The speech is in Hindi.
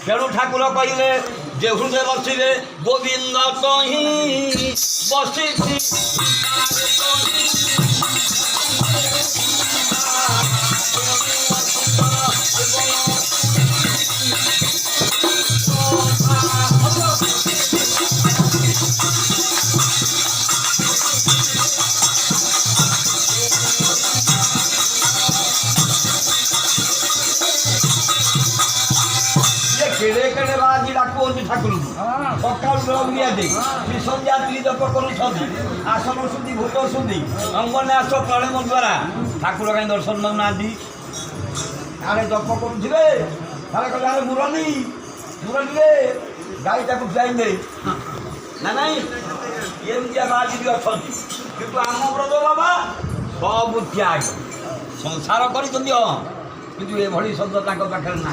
तेणु ठाकुर कहले जे हृदय बसिले गोविंद कहीं बसी केड़े केड़े बाजी डाकुंट ठाकुर सकाल बेला दे संध्या त्रिजप कर आसन शुद्धि भूत शुद्धि अंगन्यास प्रणाम द्वारा ठाकुर कहीं दर्शन दौना आड़े जप करुवे कहले मुरली मुरली रे गाईटा को जाइले ना नाई एमती बाजी भी अच्छा कि आम ब्रज बाबा सब त्याग संसार कर शब्द पाखे ना।